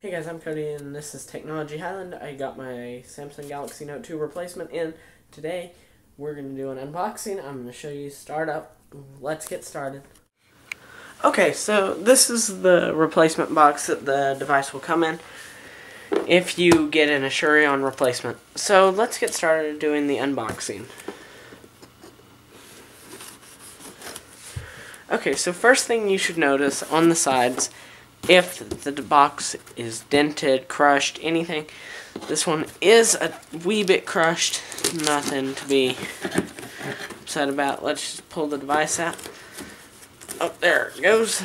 Hey guys, I'm Cody and this is Technology Highland. I got my Samsung Galaxy Note 2 replacement in. Today we're going to do an unboxing. I'm going to show you startup. Let's get started. Okay, so this is the replacement box that the device will come in if you get an Asurion replacement. So let's get started doing the unboxing. Okay, so first thing you should notice on the sides, if the box is dented, crushed, anything, this one is a wee bit crushed. Nothing to be upset about. Let's just pull the device out. Oh, there it goes.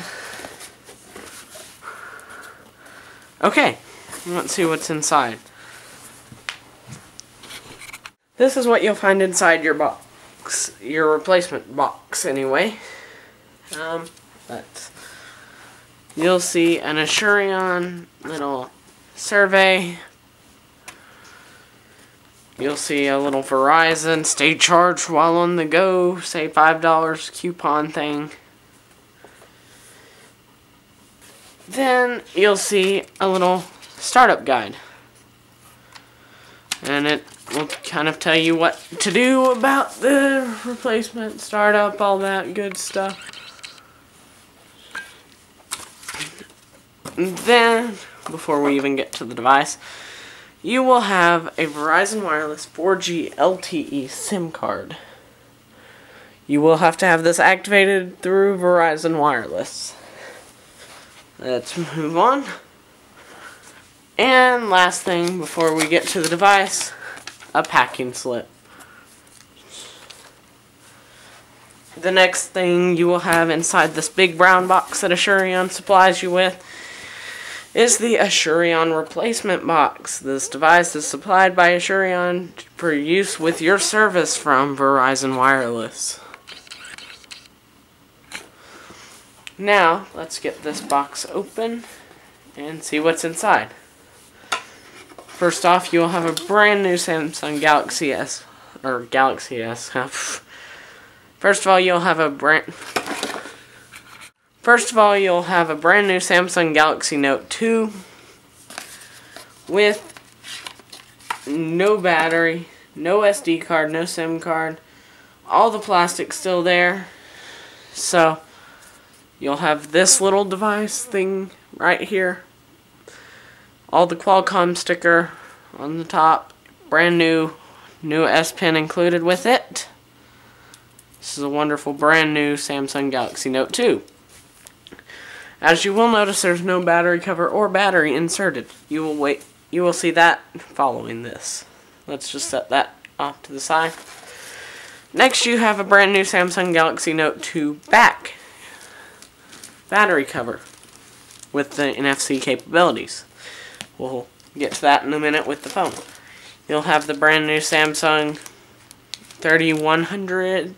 Okay, let's see what's inside. This is what you'll find inside your box, your replacement box anyway. But you'll see an Asurion little survey. You'll see a little Verizon stay charged while on the go, say $5 coupon thing. Then you'll see a little startup guide. And it will kind of tell you what to do about the replacement, startup, all that good stuff. And then, before we even get to the device, you will have a Verizon Wireless 4G LTE SIM card. You will have to have this activated through Verizon Wireless. Let's move on. And last thing before we get to the device, a packing slip. The next thing you will have inside this big brown box that Asurion supplies you with is the Asurion replacement box. This device is supplied by Asurion for use with your service from Verizon Wireless. Now, let's get this box open and see what's inside. First off, you'll have a brand new Samsung Galaxy S, or Galaxy S. First of all, you'll have a brand new Samsung Galaxy Note 2 with no battery, no SD card, no SIM card. All the plastic's still there. So you'll have this little device thing right here. All the Qualcomm sticker on the top. Brand new S Pen included with it. This is a wonderful brand new Samsung Galaxy Note 2. As you will notice, there's no battery cover or battery inserted. You will see that following this. Let's just set that off to the side. Next, you have a brand new Samsung Galaxy Note 2 back battery cover with the NFC capabilities. We'll get to that in a minute with the phone. You'll have the brand new Samsung 3100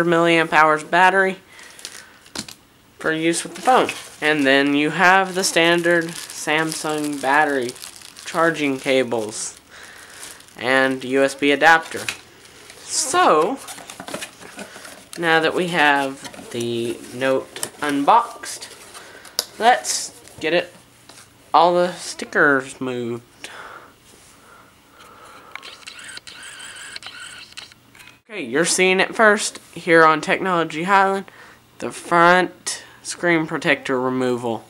milliamp hours battery for use with the phone. And then you have the standard Samsung battery charging cables and USB adapter. So, now that we have the Note unboxed, let's get all the stickers moved. Okay, you're seeing it first here on Technology Highland. The front screen protector removal.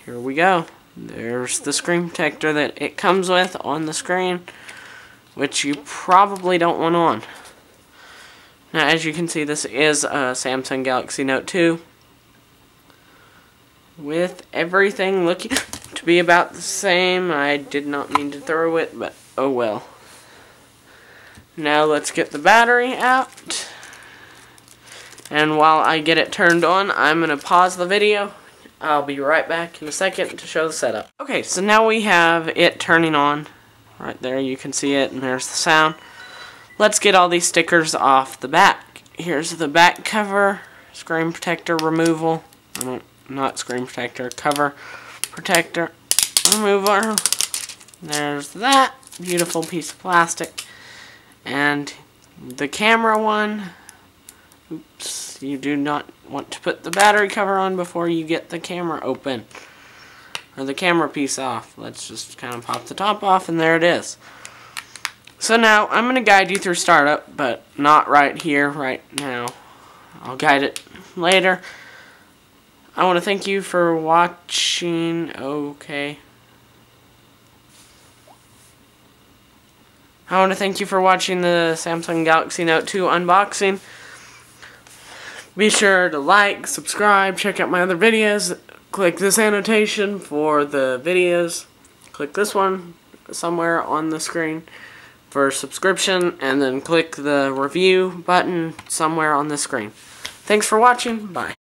Here we go. There's the screen protector that it comes with on the screen, which you probably don't want on. Now, as you can see, this is a Samsung Galaxy Note 2 with everything looking to be about the same. I did not mean to throw it, but oh well. Now let's get the battery out. And while I get it turned on, I'm going to pause the video. I'll be right back in a second to show the setup. Okay, so now we have it turning on. Right there, you can see it, and there's the sound. Let's get all these stickers off the back. Here's the back cover, screen protector removal. Not screen protector, cover protector remover. There's that beautiful piece of plastic. And the camera one. Oops, you do not want to put the battery cover on before you get the camera open. or the camera piece off. Let's just kind of pop the top off, and there it is. So now I'm going to guide you through startup, but not right here, right now. I'll guide it later. I want to thank you for watching. Okay. I want to thank you for watching the Samsung Galaxy Note 2 unboxing. Be sure to like, subscribe, check out my other videos. Click this annotation for the videos. Click this one somewhere on the screen for subscription, and then click the review button somewhere on the screen. Thanks for watching. Bye.